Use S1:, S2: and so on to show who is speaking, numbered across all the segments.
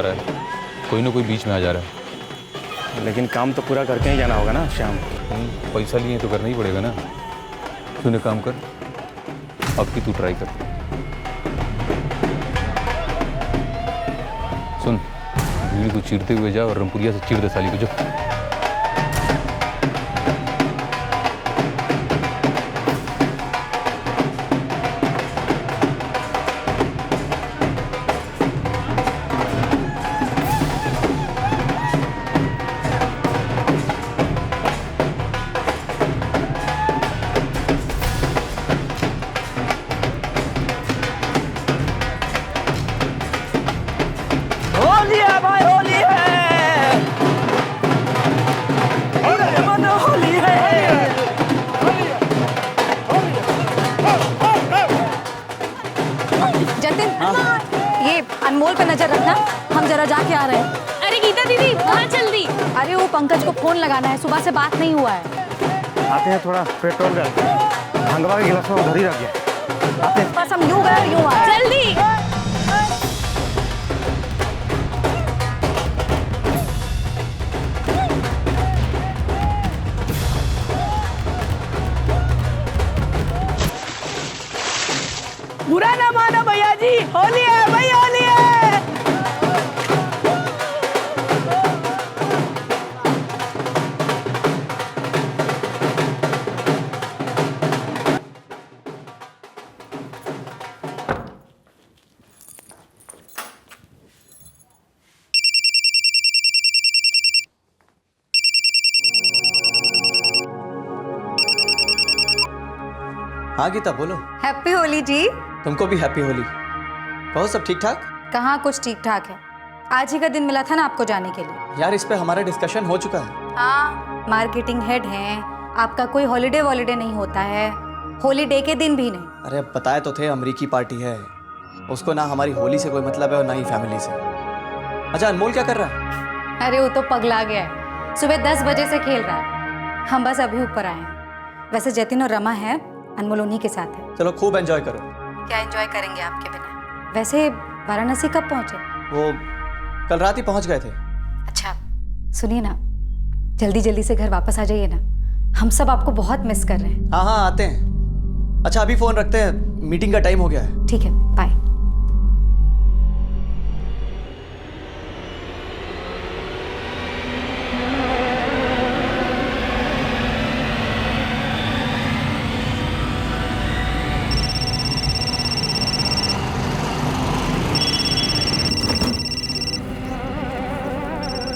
S1: रहा है, कोई ना कोई बीच में आ जा रहा है।
S2: लेकिन काम तो पूरा करके ही जाना होगा ना श्याम।
S1: पैसा लिए तो करना ही पड़ेगा ना। तूने काम कर, अब की तू ट्राई कर। सुन, भीड़ को चीरते हुए जा और रमपुरिया से चीर दे साली को। जो
S3: अनमोल पे नजर रखना, हम जरा जाके आ रहे हैं।
S4: अरे गीता दीदी वहाँ चल दी।
S3: अरे वो पंकज को फोन लगाना है, सुबह से बात नहीं हुआ है।
S2: आते हैं, थोड़ा पेट्रोल डालते हैं। भंगवा के गिलास में उधर ही रख गया। आते हैं।
S3: बस हम यूं गए यूं आए।
S4: जल्दी।
S5: बुरा ना मानो भैया जी, होली है भाई, होली है।
S6: हाँ गीता बोलो।
S3: हैप्पी होली जी।
S6: तुमको भी हैप्पी होली। कहो सब ठीक ठाक?
S3: कहाँ कुछ ठीक ठाक है, आज ही का दिन मिला था ना आपको जाने के लिए।
S6: यार इस पे हमारा डिस्कशन हो चुका है।
S3: हाँ, मार्केटिंग हेड हैं, आपका कोई हॉलीडे वॉलीडे नहीं होता है, हॉलीडे के दिन भी नहीं।
S6: अरे अब बताए तो थे, अमरीकी पार्टी है, उसको ना हमारी होली से कोई मतलब है और ना ही फैमिली से। अच्छा अनमोल क्या कर रहा है?
S3: अरे वो तो पगला गया है, सुबह 10 बजे से खेल रहा है। हम बस अभी ऊपर आए हैं। वैसे जतिन और रमा है, अनमोल उन्हीं के साथ है।
S6: चलो खूब एंजॉय करो।
S3: क्या एंजॉय करेंगे आपके बिना। वैसे वाराणसी कब पहुंचे?
S6: वो कल रात ही पहुंच गए थे।
S3: अच्छा सुनिए ना, जल्दी जल्दी से घर वापस आ जाइए ना, हम सब आपको बहुत मिस कर रहे हैं।
S6: हाँ हाँ आते हैं। अच्छा अभी फोन रखते हैं, मीटिंग का टाइम हो गया है।
S3: ठीक है, बाय।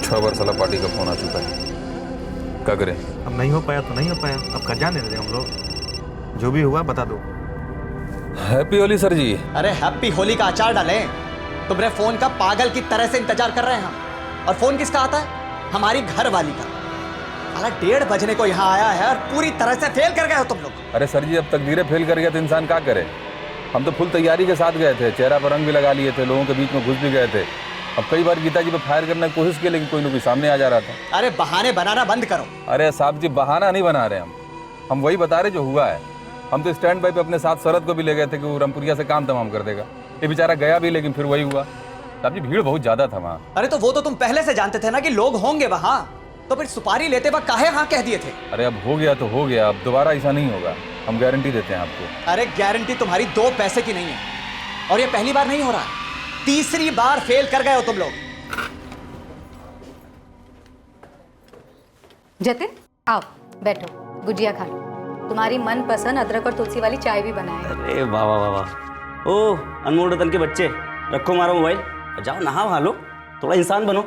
S1: छह बार साला पार्टी का फोन आ चुका है, क्या करें?
S2: अब नहीं हो पाया तो नहीं हो पाया, अब कर जाने दे हम लोग। जो भी हुआ बता दो।
S1: हैप्पी होली सर जी।
S6: अरे हैप्पी होली का अचार डालें। तुम्हारे फोन का पागल की तरह से इंतजार कर रहे हैं हम। और फोन किसका आता है? हमारी घर वाली का। साला 1:30 बजने को यहाँ आया है और पूरी तरह से फेल कर गए हो तुम लोग।
S1: अरे सर जी, अब तकदीरें फेल कर गया तो इंसान क्या करे? हम तो फुल तैयारी के साथ गए थे, चेहरा पर रंग भी लगा लिए थे, लोगों के बीच में घुस भी गए थे। अब कई बार गीता जी पे फायर करने की कोशिश की, लेकिन कोई ना कोई सामने आ जा रहा था।
S6: अरे बहाने बनाना बंद करो।
S1: अरे साहब जी, बहाना नहीं बना रहे हम वही बता रहे जो हुआ है। हम तो स्टैंड बाई पे अपने साथ शरद को भी ले गए थे कि वो रामपुरिया से काम तमाम कर देगा। ये बेचारा गया भी, लेकिन फिर वही हुआ। साहब जी भीड़ बहुत ज्यादा था वहाँ।
S6: अरे तो वो तो तुम पहले से जानते थे ना कि लोग होंगे वहाँ, तो फिर सुपारी लेते वक्त काहे हाँ कह दिए थे?
S1: अरे अब हो गया तो हो गया, अब दोबारा ऐसा नहीं होगा, हम गारंटी देते हैं आपको।
S6: अरे गारंटी तुम्हारी 2 पैसे की नहीं है, और ये पहली बार नहीं हो रहा, तीसरी बार फेल कर गए हो तुम लोग।
S3: जतिन आओ बैठो, गुजिया खा लो, तुम्हारी मनपसंद अदरक और तुलसी वाली चाय भी बनाए हैं।
S7: अरे वाह वाह वाह वाह। ओ अनमोल रतन के बच्चे, रखो मारो मोबाइल, जाओ नहा वहा लो, थोड़ा इंसान बनो।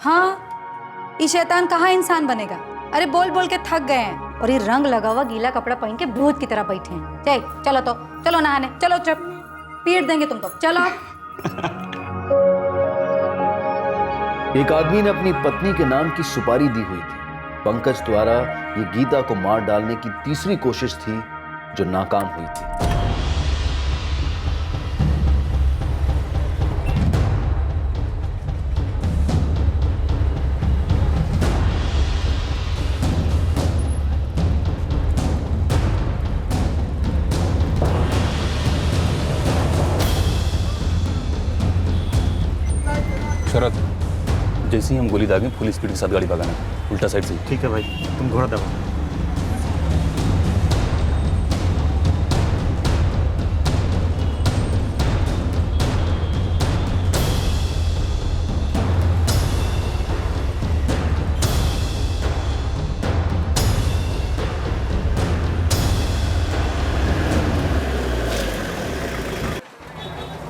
S3: हाँ, ये शैतान कहाँ इंसान बनेगा। अरे बोल बोल के थक गए हैं, और ये रंग लगा हुआ गीला कपड़ा पहन के भूत की तरह बैठे हैं। चलो तो चलो नहाने, चलो चुप, पीट देंगे तुम तो, चलो।
S8: एक आदमी ने अपनी पत्नी के नाम की सुपारी दी हुई थी। पंकज द्वारा ये गीता को मार डालने की तीसरी कोशिश थी जो नाकाम हुई थी।
S1: शरद, जैसे ही हम गोली दागें फुल स्पीड के साथ गाड़ी भगाना, उल्टा साइड से।
S2: ठीक है भाई, तुम घोड़ा दबाओ।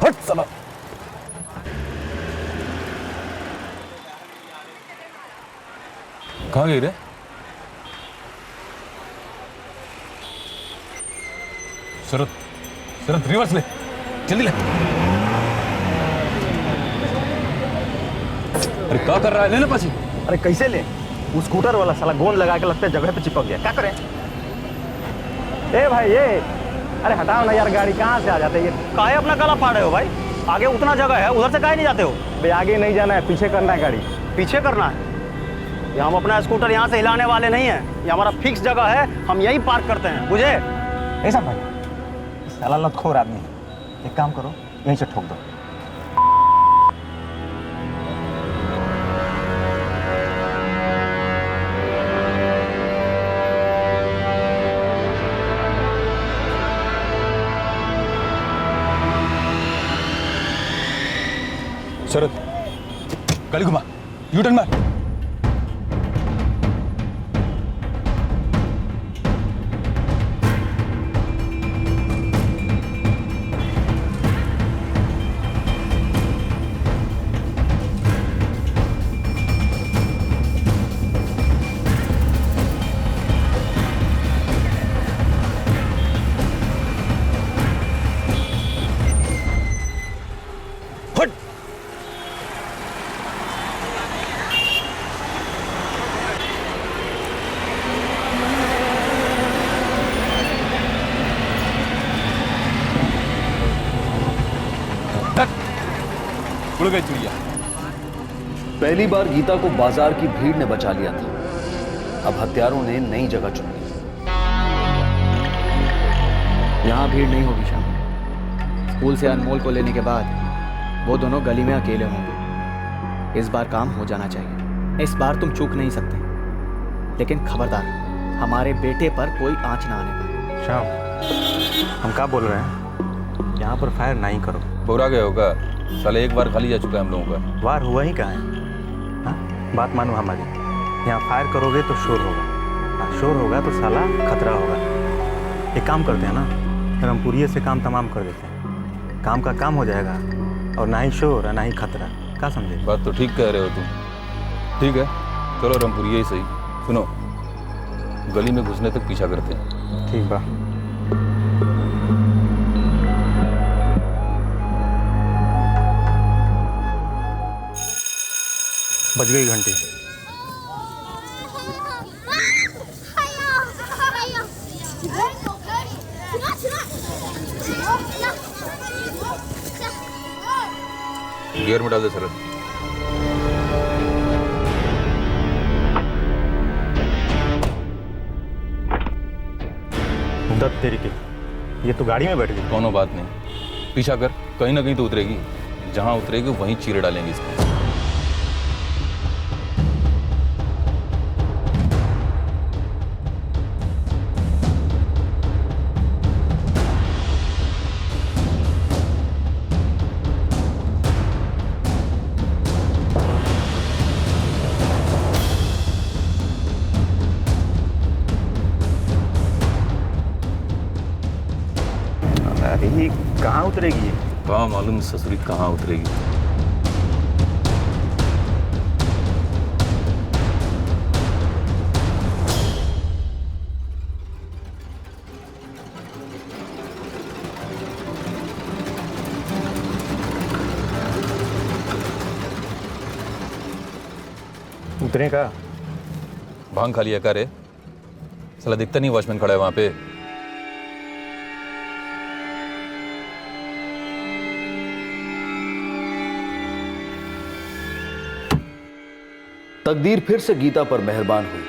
S1: हट साला। कहाँ गई रे? शरद, शरद रिवर्स ले, जल्दी ले। अरे क्या कर रहा है? ले ना पाछी।
S2: अरे कैसे ले? वो स्कूटर वाला साला गोंद लगा के लगता है जगह पे चिपक गया। क्या करें? ए भाई ये, अरे हटाओ ना यार, गाड़ी कहाँ से आ जाते ये?
S9: काहे अपना गला फाड़ रहे हो भाई? आगे उतना जगह है, उधर से काहे नहीं जाते हो?
S2: भाई आगे नहीं जाना है, पीछे करना है गाड़ी।
S9: पीछे करना है? ये हम अपना स्कूटर यहाँ से हिलाने वाले नहीं है, ये हमारा फिक्स जगह है, हम यहीं पार्क करते हैं, बुझे?
S2: ऐसा भाई साला लतखोर आदमी है, एक काम करो यहीं से ठोक दो।
S1: शरद, गाड़ी घुमा, यू टर्न मार। हट। उड़ गई चिड़िया।
S8: पहली बार गीता को बाजार की भीड़ ने बचा लिया था। अब हत्यारों ने नई जगह चुन ली।
S10: यहाँ भीड़ नहीं होगी शाम। स्कूल से अनमोल को लेने के बाद वो दोनों गली में अकेले होंगे। इस बार काम हो जाना चाहिए। इस बार तुम चूक नहीं सकते, लेकिन खबरदार, हमारे बेटे पर कोई आंच ना आने पाए।
S2: श्याम, हम क्या बोल रहे हैं? यहाँ पर फायर नहीं करो।
S1: बोरा गए होगा साले, एक बार खाली जा चुका है हम लोगों का।
S2: वार हुआ ही कहाँ है? हाँ, बात मानो हमारी, यहाँ फायर करोगे तो शोर होगा, और शोर होगा तो साला खतरा होगा। एक काम करते हैं ना, रामपुरिये से काम तमाम कर देते हैं, काम का काम हो जाएगा और ना ही शोर और ना ही खतरा। क्या समझे?
S1: बात तो ठीक कह रहे हो तुम। ठीक है, चलो रामपुरिया ही सही। सुनो, गली में घुसने तक पीछा करते हैं।
S2: ठीक बा। बज गई घंटी।
S1: गियर में डाल दे शरद।
S2: दत्त तेरी की, ये तो गाड़ी में बैठ गई।
S1: कोनो बात नहीं, पीछा कर, कहीं ना कहीं तो उतरेगी। जहां उतरेगी वहीं चीरे डालेंगे इसको।
S2: अरे कहाँ उतरेगी ये?
S1: कहाँ मालूम ससुरी कहाँ उतरेगी।
S2: उतरे का?
S1: भांग खा लिया का रे? साला दिखता नहीं वॉचमैन खड़ा है वहां पे।
S8: तकदीर फिर से गीता पर मेहरबान हुई,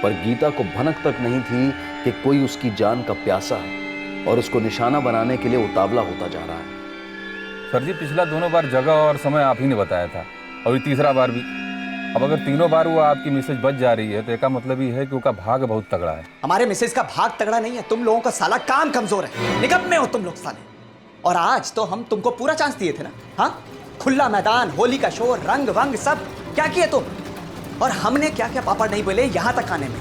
S8: पर गीता को भनक तक नहीं थी कि कोई उसकी जान का प्यासा है और उसको निशाना बनाने के लिए उतावला होता जा रहा है।
S1: सर जी, पिछला दोनों बार जगह और समय आप ही ने बताया था, और ये तीसरा बार भी। अब अगर तीनों बार वो आपकी मैसेज बच जा रही है तो इसका मतलब ये है कि उसका भाग बहुत तगड़ा है।
S6: हमारे मिसेज का भाग तगड़ा नहीं है, तुम लोगों का साला काम कमजोर है, निकम्मे हो तुम लोग साले। और आज तो हम तुमको पूरा चांस दिए थे ना, हाँ? खुला मैदान, होली का शोर, रंग वंग सब क्या किए तुम? और हमने क्या क्या पापड़ नहीं बोले यहां तक आने में।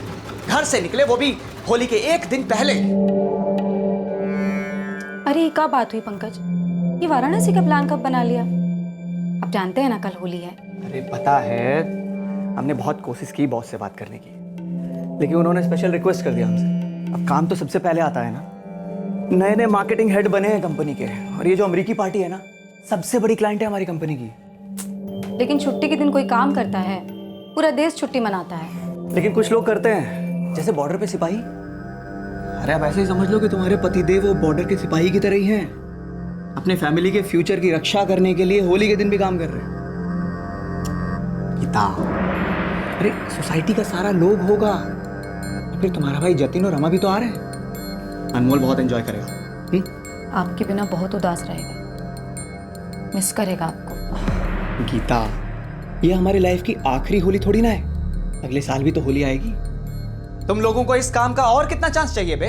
S6: घर से निकले वो भी होली के एक दिन पहले।
S3: अरे ये क्या बात हुई पंकज, ये वाराणसी का प्लान कब बना लिया? अब जानते हैं ना कल होली है।
S10: अरे पता है, हमने बहुत कोशिश की बॉस से बात करने की, लेकिन उन्होंने स्पेशल रिक्वेस्ट कर दिया हमसे। अब काम तो सबसे पहले आता है ना। नए नए मार्केटिंग हेड बने हैं कंपनी के, और ये जो अमेरिकी पार्टी है ना, सबसे बड़ी क्लाइंट है हमारी कंपनी की।
S3: लेकिन छुट्टी के दिन कोई काम करता है? पूरा देश छुट्टी मनाता है।
S10: लेकिन कुछ लोग करते हैं, जैसे बॉर्डर पे सिपाही। अरे आप ऐसे ही समझ लो कि तुम्हारे पतिदेव वो बॉर्डर के सिपाही की तरह ही हैं, अपने फैमिली के फ्यूचर की रक्षा करने के लिए होली के दिन भी काम कर रहे हैं। गीता, अरे सोसाइटी का सारा लोग होगा, फिर तुम्हारा भाई जतिन और रमा भी तो आ रहे हैं। अनमोल बहुत एंजॉय करेगा।
S3: आपके बिना बहुत उदास रहेगा, मिस करेगा आपको।
S10: गीता, ये हमारी लाइफ की आखिरी होली थोड़ी ना है, अगले साल भी तो होली आएगी।
S6: तुम लोगों को इस काम का और कितना चांस चाहिए बे?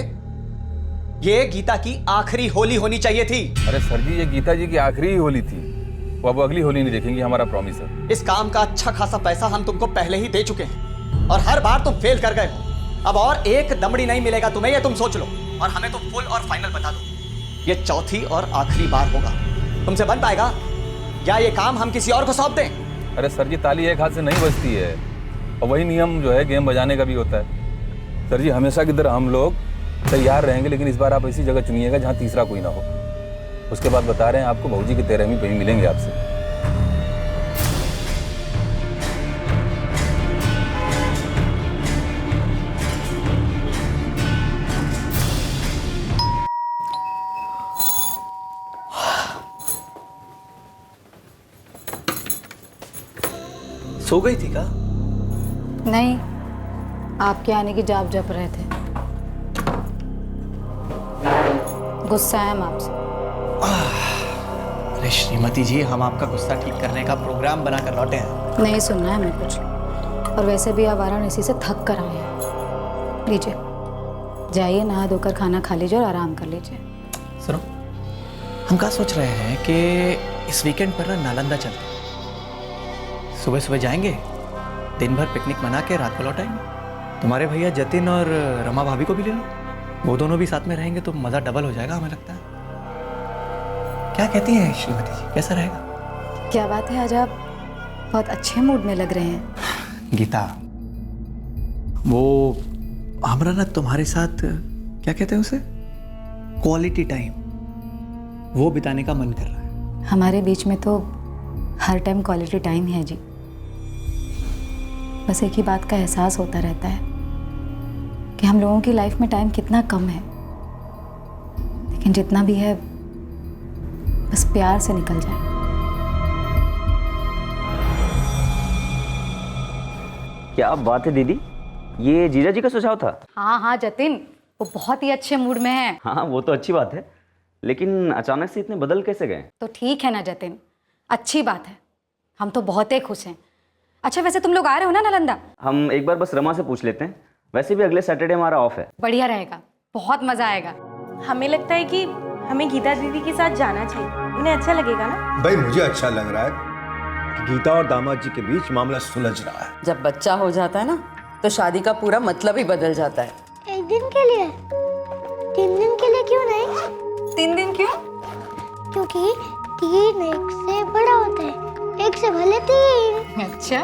S6: ये गीता की आखिरी होली होनी चाहिए थी।
S1: अरे सर जी, ये गीता जी की आखिरी ही होली थी, वो अब अगली होली नहीं देखेंगी, हमारा प्रॉमिस है।
S6: इस काम का अच्छा खासा पैसा हम तुमको पहले ही दे चुके हैं और हर बार तुम फेल कर गए हो। अब और एक दमड़ी नहीं मिलेगा तुम्हें, ये तुम सोच लो। और हमें तो फुल और फाइनल बता दो, ये चौथी और आखिरी बार होगा। तुमसे बन पाएगा या ये काम हम किसी और को सौंप दें?
S1: अरे सर जी, ताली एक हाथ से नहीं बजती है, और वही नियम जो है गेम बजाने का भी होता है। सर जी, हमेशा की तरह हम लोग तैयार रहेंगे, लेकिन इस बार आप ऐसी जगह चुनिएगा जहाँ तीसरा कोई ना हो। उसके बाद बता रहे हैं आपको, भौजी की 13वीं पे ही मिलेंगे आपसे।
S10: सो गई थी का?
S3: नहीं, आपके आने की जाप जप रहे थे। गुस्सा है हम आपसे।
S10: अरे श्रीमती जी, हम आपका गुस्सा ठीक करने का प्रोग्राम बनाकर लौटे हैं।
S3: नहीं सुनना है हमें कुछ, और वैसे भी आप वाराणसी से थक कर आए हैं। लीजिए, जाइए नहा धोकर खाना खा लीजिए और आराम कर लीजिए।
S10: सुनो, हम क्या सोच रहे हैं कि इस वीकेंड पर ना नालंदा चलते हैं। सुबह सुबह जाएंगे, दिन भर पिकनिक मना के रात को लौट आएंगे। तुम्हारे भैया जतिन और रमा भाभी को भी ले लो, वो दोनों भी साथ में रहेंगे तो मज़ा डबल हो जाएगा हमें लगता है। क्या कहती हैं श्रीमती जी, कैसा रहेगा?
S3: क्या बात है, आज आप बहुत अच्छे मूड में लग रहे हैं।
S10: गीता, वो हमरा ना तुम्हारे साथ, क्या कहते हैं उसे, क्वालिटी टाइम, वो बिताने का मन कर रहा है।
S3: हमारे बीच में तो हर टाइम क्वालिटी टाइम है जी। बस एक ही बात का एहसास होता रहता है कि हम लोगों की लाइफ में टाइम कितना कम है, लेकिन जितना भी है बस प्यार से निकल जाए।
S7: क्या बात है दीदी, ये जीजा जी का सुझाव था?
S3: हाँ हाँ जतिन, वो बहुत ही अच्छे मूड में है।
S7: हाँ, वो तो अच्छी बात है, लेकिन अचानक से इतने बदल कैसे गए?
S3: तो ठीक है ना जतिन, अच्छी बात है, हम तो बहुत ही खुश हैं। अच्छा, वैसे तुम लोग आ रहे हो ना नालंदा?
S7: हम एक बार बस रमा से पूछ लेते हैं, वैसे भी अगले सैटरडे हमारा ऑफ है।
S3: बढ़िया रहेगा, बहुत मजा आएगा।
S5: हमें लगता है कि हमें गीता दीदी के साथ जाना चाहिए, उन्हें अच्छा लगेगा ना?
S11: भाई मुझे अच्छा लग रहा है कि गीता और दामाद जी के बीच मामला सुलझ रहा है।
S12: जब बच्चा हो जाता है ना, तो शादी का पूरा मतलब ही बदल जाता है।
S13: एक दिन के लिए, 3 दिन के लिए क्यों नहीं?
S3: 3 दिन क्यों?
S13: क्योंकि 3 1 से बड़ा होता है, 1 से भले 3।
S3: अच्छा,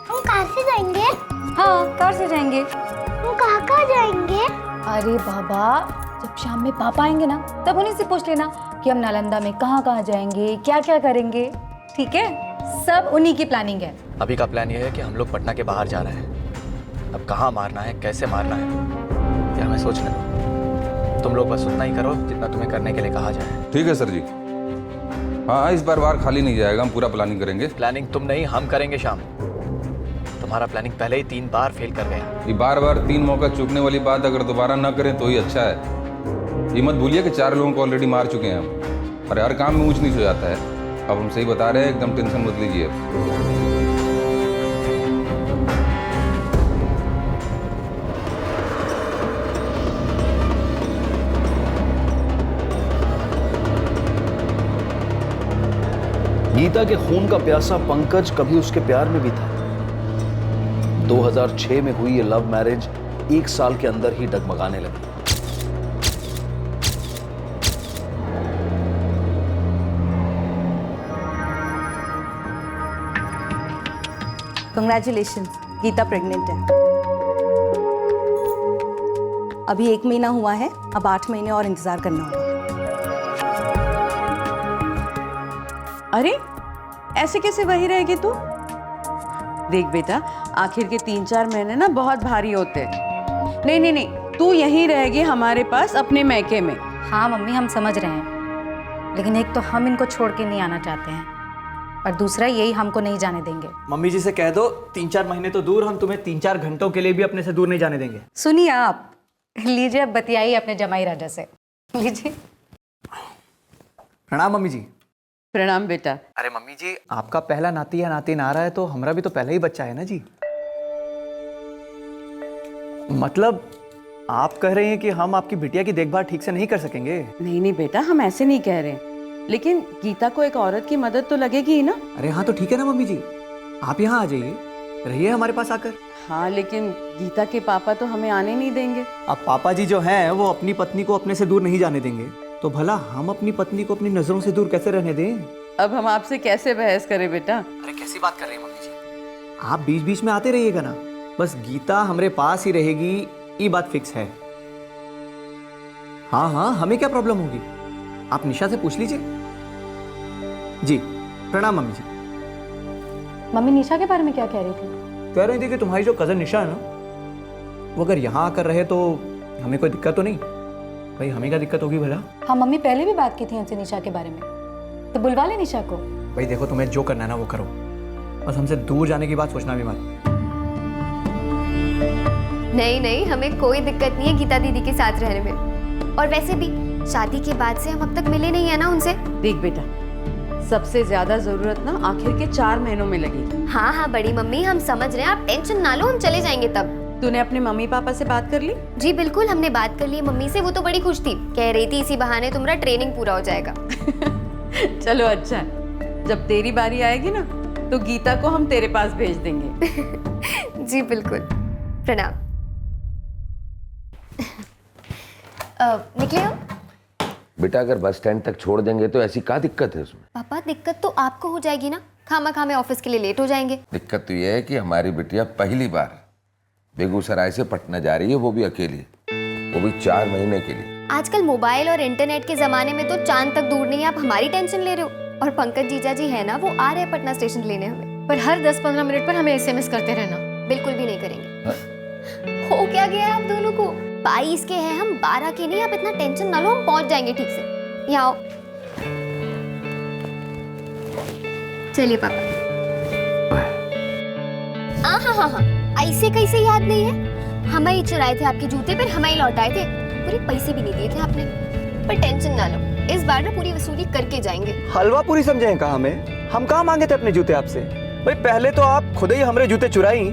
S13: हम कार से जाएंगे?
S3: हाँ कार से जाएंगे।
S13: हम कहाँ जाएंगे?
S3: अरे बाबा, जब शाम में पापा आएंगे ना, तब उन्हीं से पूछ लेना कि हम नालंदा में कहाँ कहाँ जाएंगे, क्या क्या करेंगे। ठीक है, सब उन्हीं की प्लानिंग है।
S10: अभी का प्लान ये है कि हम लोग पटना के बाहर जा रहे हैं। अब कहाँ मारना है, कैसे मारना है, ये हमें सोचना है। तुम लोग बस उतना ही करो जितना तुम्हें करने के लिए कहा जाए।
S1: ठीक है सर जी। हाँ, इस बार बार खाली नहीं जाएगा, हम पूरा प्लानिंग करेंगे।
S10: प्लानिंग तुम नहीं, हम करेंगे शाम। तुम्हारा प्लानिंग पहले ही 3 बार फेल कर गया।
S1: ये बार बार 3 मौका चूकने वाली बात अगर दोबारा ना करें तो ही अच्छा है। ये मत भूलिए कि 4 लोगों को ऑलरेडी मार चुके हैं हम, और हर काम में ऊंच नीच हो जाता है। अब हम सही बता रहे हैं, एकदम टेंशन मत लीजिए।
S8: गीता के खून का प्यासा पंकज कभी उसके प्यार में भी था। 2006 में हुई ये लव मैरिज 1 साल के अंदर ही डगमगाने लगी।
S5: कंग्रेचुलेशंस, गीता प्रेग्नेंट है। अभी 1 महीना हुआ है, अब 8 महीने और इंतजार करना होगा।
S12: अरे ऐसे कैसे वही रहेगी तू? देख बेटा, आखिर के 3-4 महीने ना बहुत भारी होते हैं। नहीं, तू यहीं रहेगी हमारे पास अपने मैके में।
S3: हाँ मम्मी, हम समझ रहे हैं, लेकिन एक तो हम इनको छोड़ के नहीं आना चाहते हैं और दूसरा यही हमको नहीं जाने देंगे।
S10: मम्मी जी से कह दो 3-4 महीने तो दूर, हम तुम्हें 3-4 घंटों के लिए भी अपने से दूर नहीं जाने देंगे।
S3: सुनिए आप, लीजिए अब बतियाइए अपने जमाई राजा से। लीजिए।
S10: प्रणाम मम्मी जी।
S12: प्रणाम बेटा।
S10: अरे मम्मी जी, आपका पहला नाती या नातिन आ रहा है तो हमारा भी तो पहला ही बच्चा है ना जी। मतलब आप कह रहे हैं कि हम आपकी बिटिया की देखभाल ठीक से नहीं कर सकेंगे?
S12: नहीं बेटा, हम ऐसे नहीं कह रहे, लेकिन गीता को एक औरत की मदद तो लगेगी ही ना।
S10: अरे हाँ, तो ठीक है ना मम्मी जी, आप यहाँ आ जाइए, रहिए हमारे पास आकर।
S12: हाँ, लेकिन गीता के पापा तो हमें आने नहीं देंगे।
S10: अब पापा जी जो हैं वो अपनी पत्नी को अपने से दूर नहीं जाने देंगे, तो भला हम अपनी पत्नी को अपनी नजरों से दूर कैसे रहने दें?
S12: अब हम आपसे कैसे बहस करें बेटा?
S10: अरे कैसी बात कर रही हैं मम्मी जी, आप बीच बीच में आते रहिएगा ना, बस गीता हमारे पास ही रहेगी, ये बात फिक्स है। हाँ, हमें क्या प्रॉब्लम होगी, आप निशा से पूछ लीजिए। जी प्रणाम मम्मी जी।
S3: मम्मी निशा के बारे में क्या कह रही थी?
S10: कह रही थी कि तुम्हारी जो कजन निशा है ना, वो अगर यहाँ आकर रहे तो हमें कोई दिक्कत तो नहीं। भाई हमें क्या दिक्कत होगी भला?
S3: हाँ मम्मी, पहले भी बात की थी उनसे निशा के बारे में, तो बुलवा ले निशा को।
S10: भाई देखो, तुम्हें जो करना है ना वो करो, बस हमसे दूर जाने की बात सोचना भी मत।
S14: नहीं, हमें कोई दिक्कत नहीं है गीता दीदी के साथ रहने में। और वैसे भी शादी के बाद से हम अब तक मिले नहीं है ना उनसे।
S12: देख बेटा, सबसे ज्यादा जरूरत ना आखिर के 4 महीनों में लगेगी।
S14: हाँ बड़ी मम्मी, हम समझ रहे हैं, आप टेंशन ना लो, हम चले जाएंगे तब।
S12: तूने अपने मम्मी पापा से बात कर ली?
S14: जी बिल्कुल, हमने बात कर ली मम्मी से, वो तो बड़ी खुश थी, कह रही थी इसी बहाने तुम्हारा ट्रेनिंग पूरा हो जाएगा।
S12: चलो अच्छा, जब तेरी बारी आएगी ना तो गीता को हम तेरे पास भेज देंगे।
S14: जी बिल्कुल। प्रणाम। निकले हम?
S15: बेटा अगर बस स्टैंड तक छोड़ देंगे तो ऐसी क्या दिक्कत है उसमें?
S14: पापा दिक्कत तो आपको हो जाएगी ना, खामा ऑफिस के लिए लेट हो जाएंगे।
S15: दिक्कत तो यह है कि हमारी बिटिया पहली बार बेगूसराय से पटना जा रही है, वो भी अकेली, वो भी 4 महीने के लिए।
S14: आजकल मोबाइल और इंटरनेट के जमाने में तो चांद तक दूर नहीं है, आप हमारी टेंशन ले रहे हो। और पंकज जीजा जी है ना, वो आ रहे हैं पटना स्टेशन लेने हमें।
S4: पर हर 10-15 मिनट पर हमें SMS करते रहना।
S14: बिल्कुल भी नहीं करेंगे। हो क्या गया है आप दोनों को? 22 के हैं हम, 12 के नहीं। आप इतना टेंशन ना लो, हम पहुंच जाएंगे ठीक से। यहाँ आओ। चलिए पापा। हाँ, ऐसे कैसे याद नहीं है? हम ही चुराए थे आपके जूते, पर हम ही लौटाए थे, पूरे पैसे भी नहीं दिए थे आपने। पर टेंशन ना लो, इस बार ना पूरी वसूली करके जाएंगे।
S10: हलवा पूरी समझे हैं कहा हमें? हम कहाँ मांगे थे अपने जूते आपसे? भाई पहले तो आप खुद ही हमारे जूते चुराई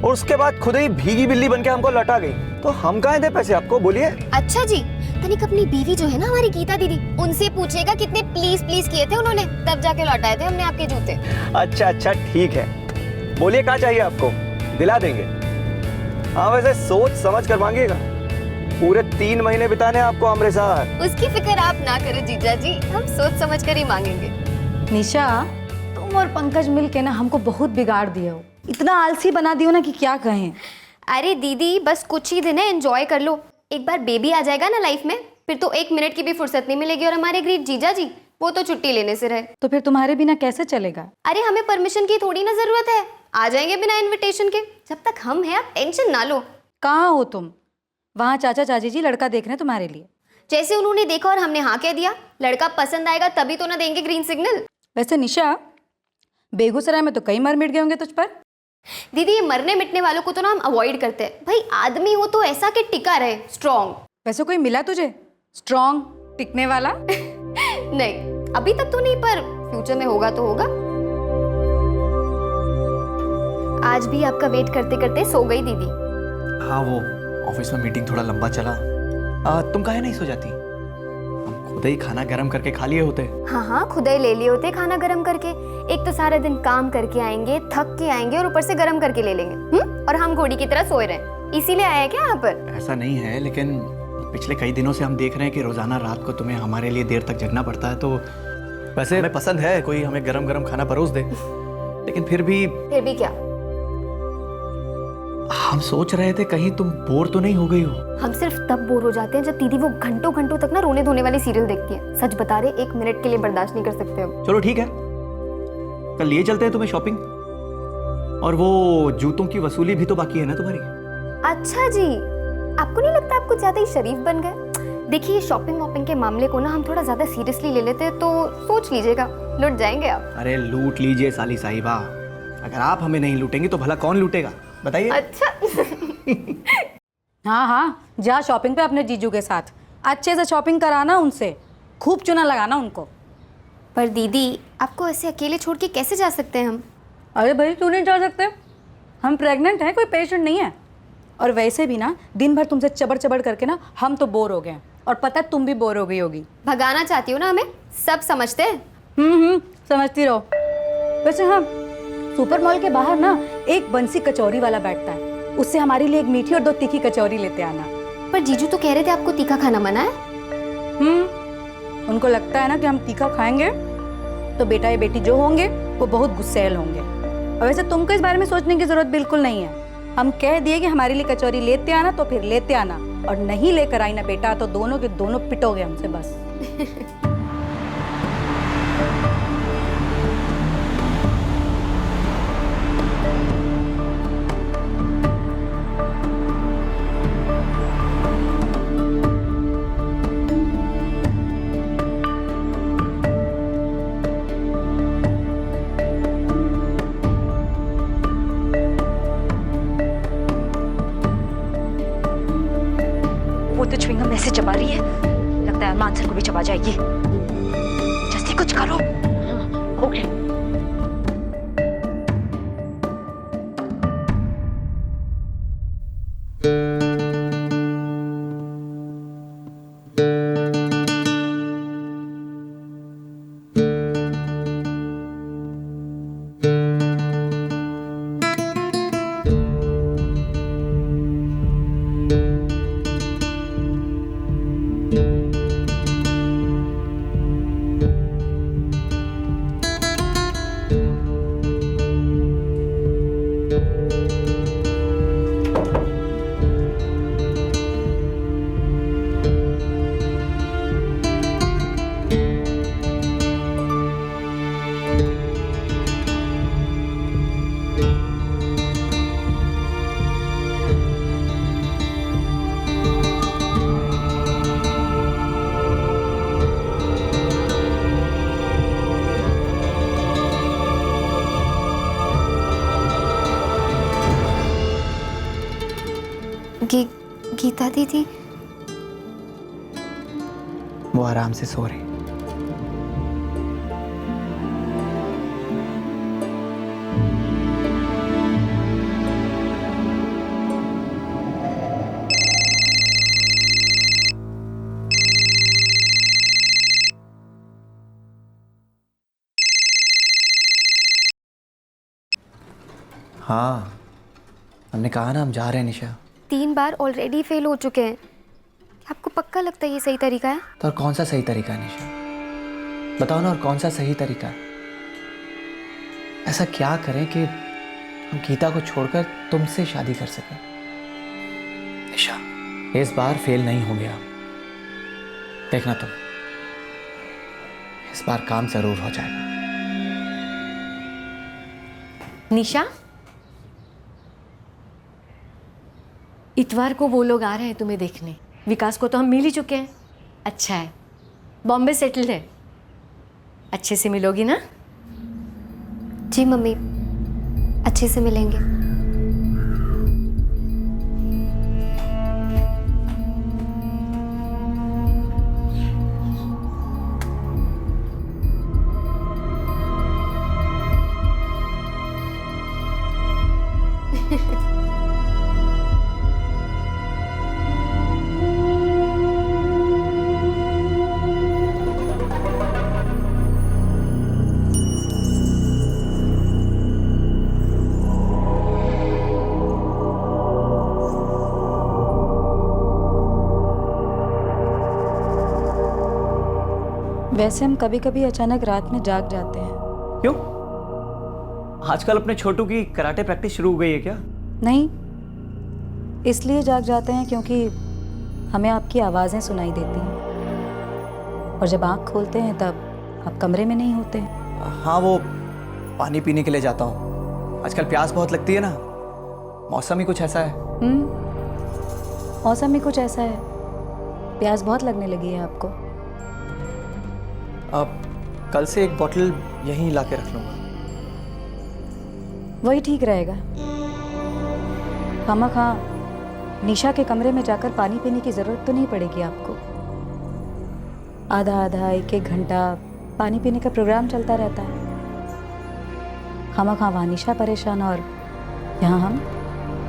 S10: और उसके बाद खुद ही भीगी बिल्ली बनके हमको लौटा गई, तो हम कहाँ दे पैसे आपको, बोलिए।
S14: अच्छा जी, तनिक अपनी बीवी जो है ना हमारी गीता दीदी, उनसे पूछेगा कितने प्लीज किए थे उन्होंने, तब जाके लौटाए थे हमने आपके जूते।
S10: अच्छा ठीक है, बोलिए क्या चाहिए आपको, दिला देंगे। हाँ वैसे सोच समझ कर मांगिएगा, पूरे 3 महीने बिताने आपको हमारे साथ।
S14: उसकी फिक्र आप ना करो जीजा जी, हम सोच समझ कर ही मांगेंगे।
S3: निशा, तुम और पंकज मिल के ना हमको बहुत बिगाड़ दिए हो, इतना आलसी बना दियो ना कि क्या कहें।
S14: अरे दीदी, बस कुछ ही दिन है, एंजॉय कर लो। एक बार बेबी आ जाएगा ना लाइफ में, फिर तो 1 मिनट की भी फुर्सत नहीं मिलेगी। और हमारे ग्रेट जीजा जी, वो तो छुट्टी लेने से रहे।
S3: तो फिर तुम्हारे बिना कैसे चलेगा?
S14: अरे हमें परमिशन की थोड़ी ना जरूरत है, आ जाएंगे बिना इनविटेशन के। जब तक हम हैं, आप टेंशन ना लो।
S3: कहाँ हो तुम? वहाँ चाचा चाची जी लड़का देख रहे हैं तुम्हारे लिए।
S14: जैसे उन्होंने देखा और हमने हाँ कह दिया, लड़का पसंद आएगा तभी तो ना देंगे ग्रीन सिग्नल।
S3: वैसे निशा, बेगूसराय में तो कई मर मिट गए होंगे तुझ पर।
S14: दीदी, ये मरने मिटने वालों को तो ना हम अवॉइड करते हैं। भाई आदमी हो तो ऐसा कि टिका रहे, स्ट्रॉन्ग।
S3: वैसे कोई मिला तुझे स्ट्रॉन्ग टिकने वाला?
S14: नहीं, अभी तक तो नहीं, पर फ्यूचर में होगा तो होगा। आज भी आपका वेट करते करते सो गई दीदी।
S10: हाँ, वो ऑफिस में मीटिंग थोड़ा लंबा चला। तुम काहे नहीं सो जाती? हम खुद ही खाना गर्म करके खा लिए होते।
S14: हाँ हाँ, खुद ही ले लिए होते खाना गरम करके। एक तो सारा दिन काम करके आएंगे, थक के आएंगे और ऊपर से गरम करके ले लेंगे। और हम घोड़ी की तरह सोए रहे, इसीलिए आए क्या यहाँ पर?
S10: ऐसा नहीं है, लेकिन पिछले कई दिनों से हम देख रहे हैं कि रोजाना रात को तुम्हें हमारे लिए देर तक जगना पड़ता है। तो वैसे हमें पसंद है कोई हमें गरम गरम खाना परोस दे, लेकिन फिर भी
S14: क्या?
S10: हम सोच रहे थे कहीं तुम बोर तो नहीं हो गई हो।
S14: हम सिर्फ तब बोर हो जाते हैं जब दीदी वो घंटों घंटों तक ना रोने धोने वाली सीरियल देखती है। सच बता रहे, 1 मिनट के लिए बर्दाश्त नहीं कर सकते हम।
S10: चलो ठीक है, कल लिए चलते हैं तुम्हें शॉपिंग, और वो जूतों की वसूली भी तो बाकी है ना तुम्हारी।
S14: अच्छा जी, आपको नहीं लगता आप कुछ ज्यादा ही शरीफ बन गए? देखिए, शॉपिंग वॉपिंग के मामले को ना हम थोड़ा ज्यादा सीरियसली ले लेते तो सोच लीजिएगा, लुट जाएंगे आप।
S10: अरे लूट लीजिए साली साहिबा, अगर आप हमें नहीं लूटेंगे तो भला कौन लूटेगा बताइए।
S14: अच्छा
S3: हाँ हाँ, जा शॉपिंग पे अपने जीजू के साथ, अच्छे से शॉपिंग कराना उनसे, खूब चुना लगाना उनको।
S14: पर दीदी, आपको ऐसे अकेले छोड़ के कैसे जा सकते हैं हम?
S3: अरे भाई, क्यों नहीं जा सकते? हम प्रेग्नेंट हैं, कोई पेशेंट नहीं है। और वैसे भी ना दिन भर तुमसे चबड़ चबड़ करके ना हम तो बोर हो गए हैं, और पता है तुम भी बोर हो गई होगी।
S14: भगाना चाहती हो ना हमें, सब समझते हैं।
S3: समझती रहो। वैसे हाँ, सुपर मॉल के बाहर ना एक बंसी कचौरी वाला बैठता है, उससे हमारे लिए एक मीठी और 2 तीखी कचौरी लेते आना।
S14: पर जीजू तो कह रहे थे आपको तीखा खाना मना है।
S3: उनको लगता है ना कि हम तीखा खाएंगे तो बेटा या बेटी जो होंगे वो बहुत गुस्सैल होंगे। और वैसे तुमको इस बारे में सोचने की जरूरत बिल्कुल नहीं है। हम कह दिए कि हमारे लिए कचौरी लेते आना तो फिर लेते आना, और नहीं लेकर आई ना बेटा तो दोनों के दोनों पिटोगे हमसे बस।
S16: वो तो च्युइंगम ऐसे चबा रही है, लगता है अरमान सर को भी चबा जाएगी। जल्दी कुछ करो। ओके।
S14: गीता दीदी
S10: वो आराम से सो रही। हाँ, हमने कहा ना हम जा रहे हैं निशा।
S14: 3 बार ऑलरेडी फेल हो चुके हैं। आपको पक्का लगता है ये सही तरीका है?
S10: तो और कौन सा सही तरीका है निशा, बताओ ना, और कौन सा सही तरीका है? ऐसा क्या करें कि हम गीता को छोड़कर तुमसे शादी कर सकें? निशा, इस बार फेल नहीं होंगे हम, देखना तुम, इस बार काम जरूर हो जाएगा।
S4: निशा, इतवार को वो लोग आ रहे हैं तुम्हें देखने। विकास को तो हम मिल ही चुके हैं। अच्छा है, बॉम्बे सेटल्ड है, अच्छे से मिलोगी ना?
S14: जी मम्मी, अच्छे से मिलेंगे।
S3: वैसे हम कभी कभी अचानक रात में जाग जाते हैं।
S6: क्यों? आजकल अपने छोटू की कराटे प्रैक्टिस शुरू हो गई है क्या?
S3: नहीं, इसलिए जाग जाते हैं क्योंकि हमें आपकी आवाज़ें सुनाई देती हैं और जब आँख खोलते हैं तब आप कमरे में नहीं होते।
S6: हाँ, वो पानी पीने के लिए जाता हूँ। आजकल प्यास बहुत लगती है ना, मौसम ही कुछ ऐसा है।
S3: मौसम ही कुछ ऐसा है, प्यास बहुत लगने लगी है आपको।
S6: अब कल से एक बोतल यहीं ला के रख लूँगा।
S3: वही ठीक रहेगा। खामखा निशा के कमरे में जाकर पानी पीने की ज़रूरत तो नहीं पड़ेगी आपको। आधा आधा एक एक घंटा पानी पीने का प्रोग्राम चलता रहता है। खामखा वहाँ निशा परेशान और यहाँ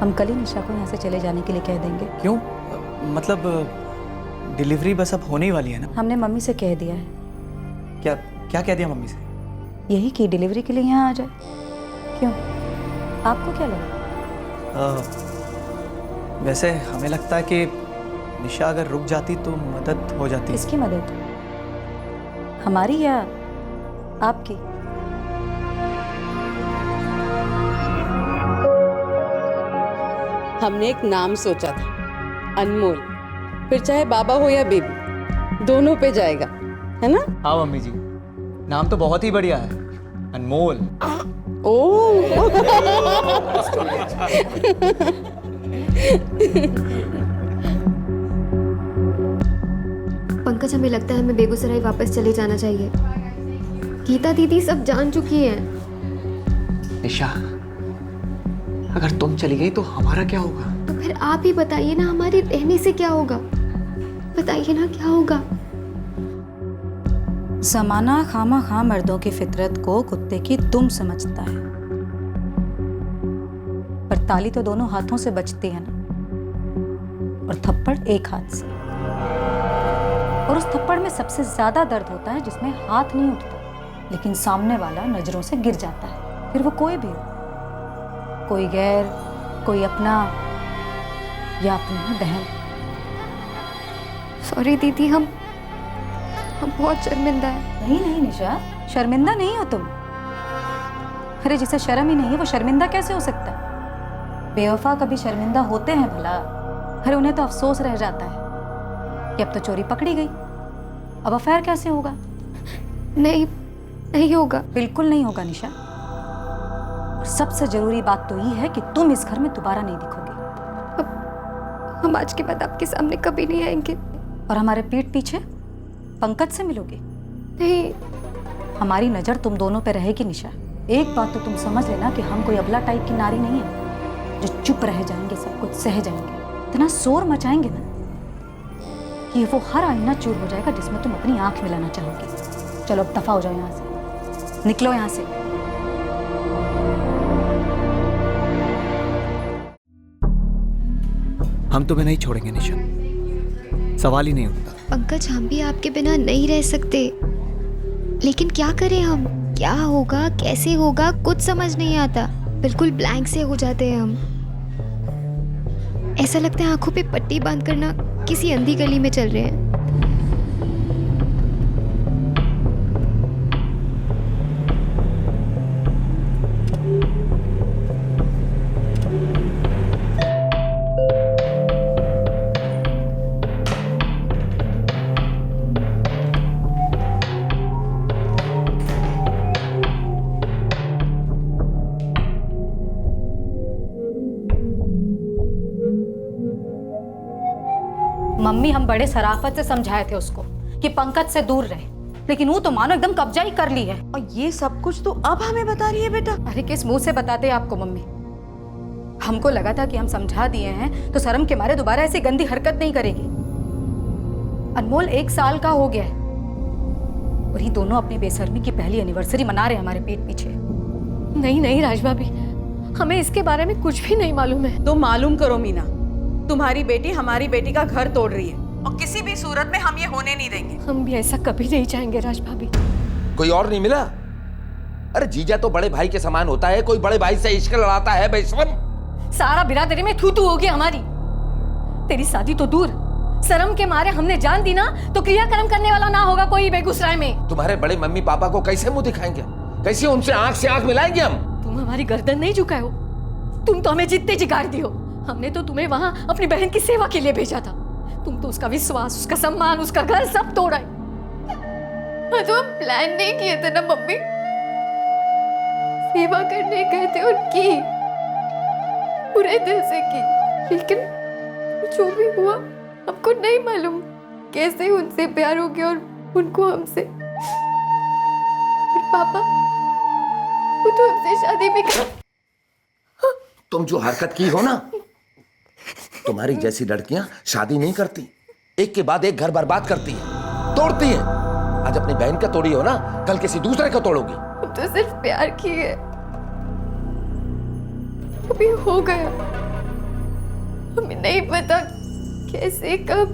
S3: हम कल ही निशा को यहाँ से चले जाने के लिए कह देंगे।
S6: क्यों? मतलब डिलीवरी बस अब होने ही वाली है ना?
S3: हमने मम्मी से कह दिया है।
S6: क्या क्या कह दिया मम्मी से?
S3: यही कि डिलीवरी के लिए यहाँ आ जाए। क्यों, आपको क्या लगा?
S6: वैसे हमें लगता है कि निशा अगर रुक जाती तो मदद हो जाती।
S3: किसकी मदद? हमारी या आपकी?
S12: हमने एक नाम सोचा था, अनमोल। फिर चाहे बाबा हो या बेबी, दोनों पे जाएगा, है ना?
S6: हाँ मम्मी जी, नाम तो बहुत ही बढ़िया है, अनमोल।
S14: पंकज, हमें लगता है हमें बेगूसराय वापस चले जाना चाहिए। गीता दीदी सब जान चुकी है।
S6: निशा, अगर तुम चली गई तो हमारा क्या होगा?
S14: तो फिर आप ही बताइए ना, हमारे रहने से क्या होगा? बताइए ना क्या होगा?
S3: ज़माना खामा खां मर्दों की फितरत को कुत्ते की दुम समझता है, पर ताली तो दोनों हाथों से बजती है ना, और थप्पड़ एक हाथ से। और उस थप्पड़ में सबसे ज्यादा दर्द होता है जिसमें हाथ नहीं उठता लेकिन सामने वाला नजरों से गिर जाता है। फिर वो कोई भी हो, कोई गैर, कोई अपना या अपनी बहन।
S14: सॉरी दीदी, हम बहुत शर्मिंदा है।
S3: नहीं नहीं निशा, शर्मिंदा नहीं हो तुम। अरे जिसे शर्म ही नहीं है वो शर्मिंदा कैसे हो सकता है? बेवफा कभी शर्मिंदा होते हैं भला? अरे उन्हें तो अफसोस रह जाता है कि अब तो चोरी पकड़ी गई, अब अफेयर कैसे होगा?
S14: नहीं होगा।
S3: बिल्कुल नहीं होगा निशा। और सबसे जरूरी बात तो ये है कि तुम इस घर में दोबारा नहीं दिखोगे।
S14: हम आज के बाद आपके सामने कभी नहीं आएंगे।
S3: और हमारे पीठ पीछे पंकज से मिलोगे?
S14: नहीं।
S3: हमारी नजर तुम दोनों पे रहेगी निशा। एक बात तो तुम समझ लेना कि हम कोई अबला टाइप की नारी नहीं है जो चुप रह जाएंगे, सब कुछ सह जाएंगे। इतना शोर मचाएंगे ना कि वो हर आईना चूर हो जाएगा जिसमें तुम अपनी आंख मिलाना चाहोगे। चलो अब दफा हो जाओ यहाँ से, निकलो यहाँ से।
S6: हम तुम्हें नहीं छोड़ेंगे निशा, सवाल ही नहीं उठता।
S14: पंकज, हम भी आपके बिना नहीं रह सकते, लेकिन क्या करें हम? क्या होगा, कैसे होगा, कुछ समझ नहीं आता। बिल्कुल ब्लैंक से हो जाते हैं हम। ऐसा लगता है आंखों पे पट्टी बांध कर ना किसी अंधी गली में चल रहे हैं।
S3: मम्मी, हम बड़े सराफत से समझाए थे उसको कि पंकज से दूर रहे, लेकिन वो तो मानो एकदम कब्जा ही कर ली है।
S12: और ये सब कुछ तो अब हमें बता रही है बेटा?
S3: अरे किस मुंह से बताते हैं आपको मम्मी? हमको लगा था कि हम समझा दिए हैं तो शर्म के मारे दोबारा ऐसी गंदी हरकत नहीं करेगी। अनमोल 1 साल का हो गया है और ये दोनों अपनी बेशर्मी की पहली एनिवर्सरी मना रहे हैं हमारे पीठ पीछे।
S4: नहीं राज भाभी, हमें इसके बारे में कुछ भी नहीं मालूम है।
S12: तो मालूम करो मीना, तुम्हारी बेटी हमारी बेटी का घर तोड़ रही है और किसी भी सूरत में हम ये होने नहीं देंगे।
S4: हम भी ऐसा कभी नहीं चाहेंगे राज भाभी।
S15: कोई और नहीं मिला? अरे जीजा तो बड़े भाई के समान होता है, कोई बड़े भाई से इश्क लड़ाता है बेशरम।
S4: सारा बिरादरी में थू थू हो गया हमारी। तेरी शादी तो दूर, शर्म के मारे हमने जान दी ना तो क्रियाक्रम करने वाला ना होगा कोई बेगूसराय में।
S15: तुम्हारे बड़े मम्मी पापा को कैसे मुंह दिखाएंगे, कैसे उनसे आंख से आंख मिलाएंगे हम?
S4: तुम हमारी गर्दन नहीं झुकाए हो, तुम तो हमें जितने जिगाड़ दी हो। हमने तो तुम्हें वहां अपनी बहन की सेवा के लिए भेजा था, तुम तो उसका विश्वास, उसका सम्मान, उसका घर सब तोड़ा है।
S14: तो हम प्लान नहीं किए थे ना मम्मी, सेवा करने गए थे और की, पूरे दिल से की, लेकिन जो भी हुआ हमको नहीं मालूम कैसे उनसे प्यार हो गया और उनको हमसे। और पापा वो तो हमसे शादी भी कर।
S15: तुम जो हरकत की हो ना, तुम्हारी जैसी लड़कियां शादी नहीं करती, एक के बाद एक घर बर्बाद करती है, तोड़ती है। आज अपनी बहन का तोड़ी हो ना, कल किसी दूसरे का तोड़ोगी।
S14: हम तो सिर्फ प्यार किए, अभी हो गया, हमें नहीं पता कैसे कब,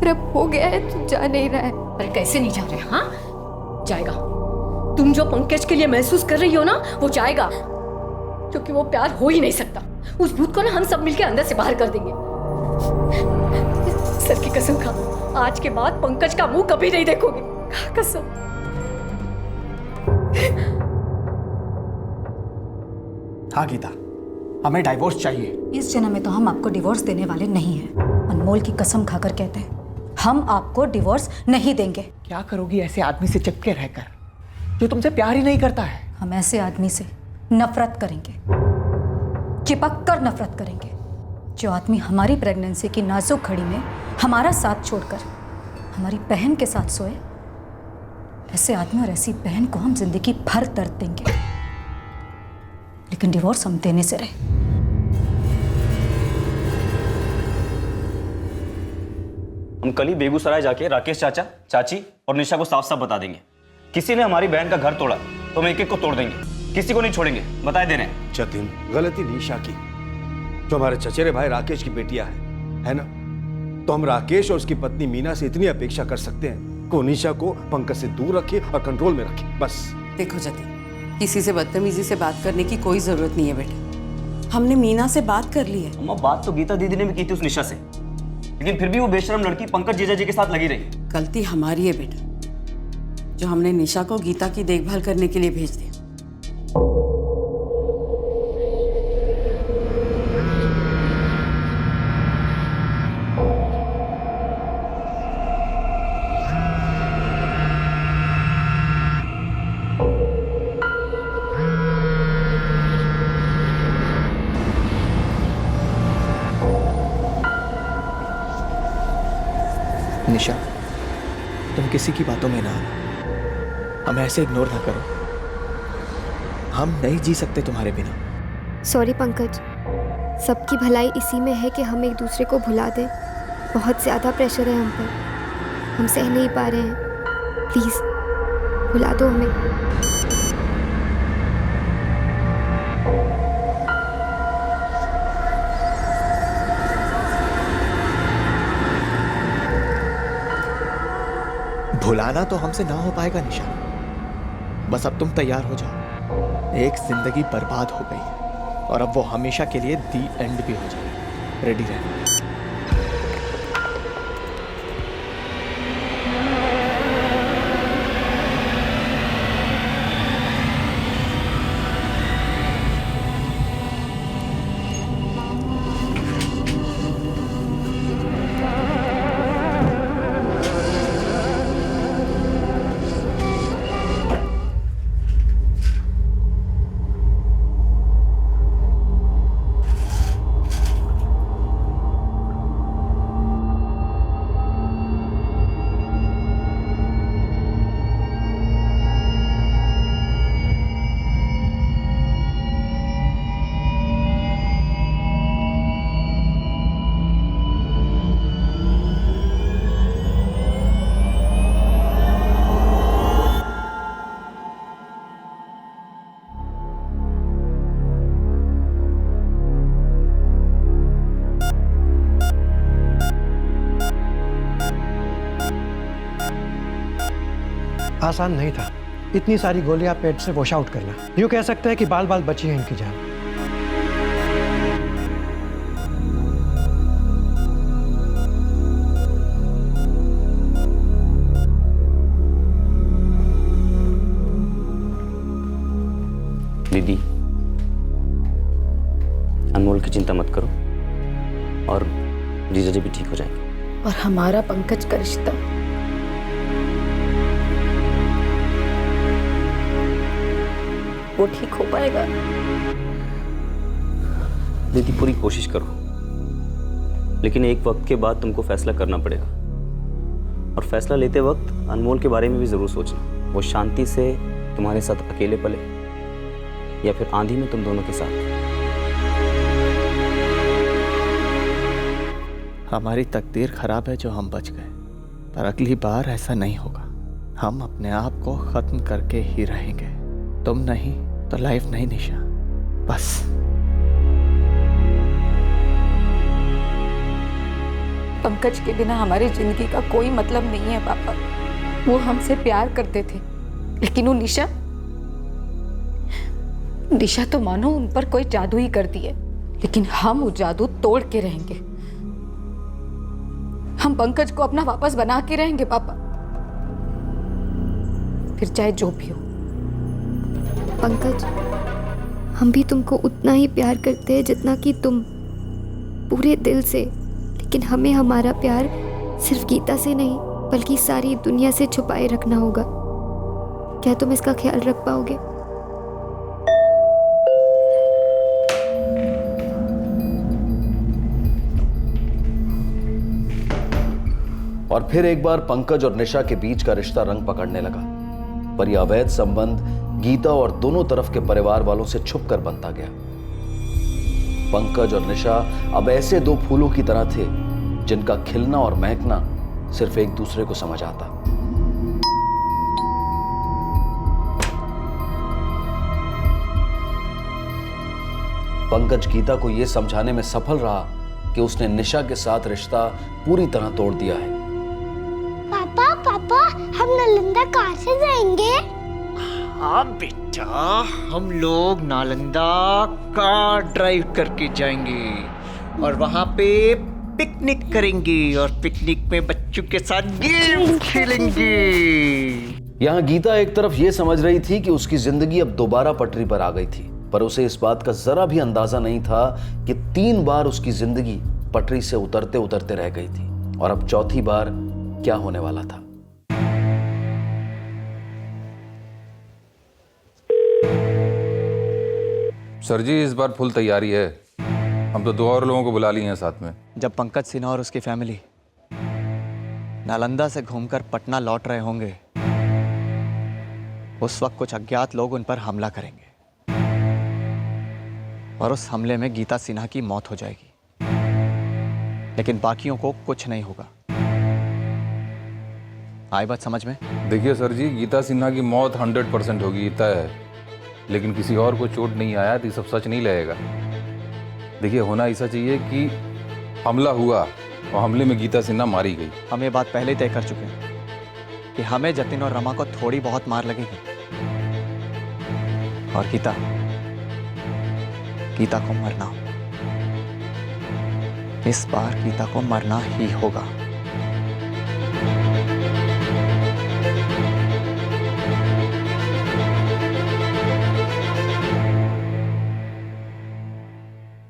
S14: पर अब हो गया है तो जा नहीं रहा है।
S4: पर कैसे नहीं जा रहे? हाँ जाएगा। तुम जो पंकज के लिए महसूस कर रही हो ना वो जाएगा, क्योंकि वो प्यार हो ही नहीं सकता। उस भूत को ना हम सब मिलके अंदर से बाहर कर देंगे। सर की कसम खा, आज के बाद पंकज का मुंह कभी नहीं देखोगे, कसम।
S6: हाँ गीता, हमें डाइवोर्स चाहिए।
S3: इस जन्म में तो हम आपको डिवोर्स देने वाले नहीं हैं। अनमोल की कसम खाकर कहते हैं हम आपको डिवोर्स नहीं देंगे।
S6: क्या करोगी ऐसे आदमी से चिपके रहकर जो तुमसे प्यार ही नहीं करता है?
S3: हम ऐसे आदमी से नफरत करेंगे, चिपक कर नफरत करेंगे। जो आदमी हमारी प्रेगनेंसी की नाजुक घड़ी में हमारा साथ छोड़कर हमारी बहन के साथ सोए, ऐसे आदमी और ऐसी बहन को हम जिंदगी भर दर्द देंगे, लेकिन डिवोर्स हम देने से रहे।
S7: हम कल ही बेगूसराय जाके राकेश चाचा, चाची और निशा को साफ साफ बता देंगे, किसी ने हमारी बहन का घर तोड़ा तो हम एक एक को तोड़ देंगे, किसी को नहीं छोड़ेंगे, बताए दे रहे हैं।
S11: जतिन, गलती निशा की, जो हमारे चचेरे भाई राकेश की बेटियां है ना? तो हम राकेश और उसकी पत्नी मीना से इतनी अपेक्षा कर सकते हैं कि निशा को पंकज से दूर रखे और कंट्रोल में रखे, बस।
S12: देखो जतिन, किसी से बदतमीजी से बात करने की कोई जरूरत नहीं है बेटा। हमने मीना से बात कर ली है।
S7: अम्मा बात तो गीता दीदी ने भी की थी उस निशा से, लेकिन फिर भी वो बेशरम लड़की पंकज जीजा जी के साथ लगी रही।
S12: गलती हमारी है बेटा, जो हमने निशा को गीता की देखभाल करने के लिए भेज दिया।
S10: निशा, तुम किसी की बातों में ना आना, हमें ऐसे इग्नोर ना करो, हम नहीं जी सकते तुम्हारे बिना।
S14: सॉरी पंकज, सबकी भलाई इसी में है कि हम एक दूसरे को भुला दें। बहुत ज़्यादा प्रेशर है हम पर, हम सह नहीं पा रहे हैं, प्लीज़ भुला दो हमें।
S10: भुलाना तो हमसे ना हो पाएगा निशा, बस अब तुम तैयार हो जाओ। एक जिंदगी बर्बाद हो गई है और अब वो हमेशा के लिए दी एंड भी हो जाएगी। रेडी रहना।
S17: आसान नहीं था इतनी सारी गोलियां पेट से वॉश आउट करना। यूं कह सकते हैं कि बाल बाल बची है इनकी जान।
S7: और जीजा जी भी ठीक हो जाएंगे।
S14: और हमारा पंकज का रिश्ता वो ठीक हो पाएगा?
S7: दीदी पूरी कोशिश करो, लेकिन एक वक्त के बाद तुमको फैसला करना पड़ेगा। और फैसला लेते वक्त अनमोल के बारे में भी जरूर सोचना। वो शांति से तुम्हारे साथ अकेले पले या फिर आंधी में तुम दोनों के साथ।
S10: हमारी तकदीर खराब है जो हम बच गए, पर अगली बार ऐसा नहीं होगा। हम अपने आप को खत्म करके ही रहेंगे। तुम नहीं तो लाइफ नहीं निशा, बस।
S14: पंकज के बिना हमारी जिंदगी का कोई मतलब नहीं है पापा। वो हमसे प्यार करते थे, लेकिन वो निशा तो मानो उन पर कोई जादू ही करती है, लेकिन हम वो जादू तोड़ के रहेंगे। हम पंकज को अपना वापस बना के रहेंगे पापा, फिर चाहे जो भी हो।
S18: पंकज, हम भी तुमको उतना ही प्यार करते हैं जितना कि तुम, पूरे दिल से। लेकिन हमें हमारा प्यार सिर्फ गीता से नहीं बल्कि सारी दुनिया से छुपाए रखना होगा। क्या तुम इसका ख्याल रख पाओगे?
S8: और फिर एक बार पंकज और निशा के बीच का रिश्ता रंग पकड़ने लगा, पर यह अवैध संबंध गीता और दोनों तरफ के परिवार वालों से छुपकर बनता गया। पंकज और निशा अब ऐसे दो फूलों की तरह थे जिनका खिलना और महकना सिर्फ एक दूसरे को समझ आता। पंकज गीता को यह समझाने में सफल रहा कि उसने निशा के साथ रिश्ता पूरी तरह तोड़ दिया है।
S13: पापा, हम नालंदा कहाँ से जाएंगे?
S19: हाँ बेटा, हम लोग नालंदा कार ड्राइव करके जाएंगे और वहाँ पे पिकनिक करेंगे और पिकनिक में बच्चों के साथ गेम खेलेंगे।
S8: यहाँ गीता एक तरफ ये समझ रही थी कि उसकी जिंदगी अब दोबारा पटरी पर आ गई थी, पर उसे इस बात का जरा भी अंदाजा नहीं था कि 3 बार उसकी जिंदगी पटरी से उतरते उतरते रह गई थी और अब चौथी बार क्या होने वाला था।
S1: सर जी, इस बार फुल तैयारी है। हम तो 2 और लोगों को बुला लिए हैं साथ में।
S10: जब पंकज सिन्हा और उसकी फैमिली नालंदा से घूमकर पटना लौट रहे होंगे, उस वक्त कुछ अज्ञात लोग उन पर हमला करेंगे और उस हमले में गीता सिन्हा की मौत हो जाएगी, लेकिन बाकियों को कुछ नहीं होगा। आई बात समझ में?
S1: देखिए सर जी, गीता सिन्हा की मौत 100% होगी, तय है, लेकिन किसी और को चोट नहीं आया तो ये सब सच नहीं लगेगा। देखिए, होना ऐसा चाहिए कि हमला हुआ और हमले में गीता सिन्हा मारी गई।
S10: हम ये बात पहले ही तय कर चुके हैं कि हमें जतिन और रमा को थोड़ी बहुत मार लगेगी, और गीता को मरना, इस बार गीता को मरना ही होगा।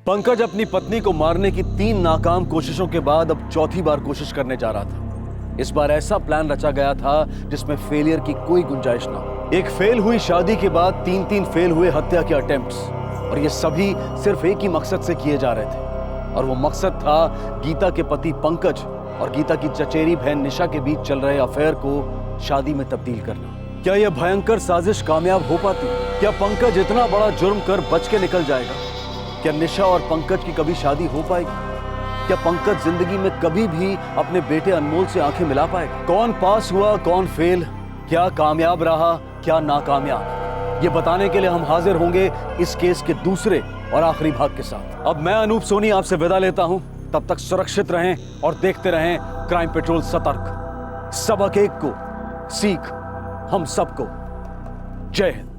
S8: पंकज अपनी पत्नी को मारने की 3 नाकाम कोशिशों के बाद अब चौथी बार कोशिश करने जा रहा था। इस बार ऐसा प्लान रचा गया था जिसमें फेलियर की कोई गुंजाइश ना हो। एक फेल हुई शादी के बाद 3 फेल हुए हत्या के अटेम्प्ट्स, और ये सभी सिर्फ एक ही मकसद से किए जा रहे थे, और वो मकसद था गीता के पति पंकज और गीता की चचेरी बहन निशा के बीच चल रहे अफेयर को शादी में तब्दील करना। क्या यह भयंकर साजिश कामयाब हो पाती? क्या पंकज इतना बड़ा जुर्म कर बच के निकल जाएगा? क्या निशा और पंकज की कभी शादी हो पाएगी? क्या पंकज जिंदगी में कभी भी अपने बेटे अनमोल से आंखें मिला पाएगा? कौन पास हुआ, कौन फेल, क्या कामयाब रहा, क्या नाकामयाब, ये बताने के लिए हम हाजिर होंगे इस केस के दूसरे और आखिरी भाग के साथ। अब मैं अनूप सोनी आपसे विदा लेता हूं। तब तक सुरक्षित रहें और देखते रहें क्राइम पेट्रोल सतर्क। सबक एक को, सीख हम सबको। जय हिंद।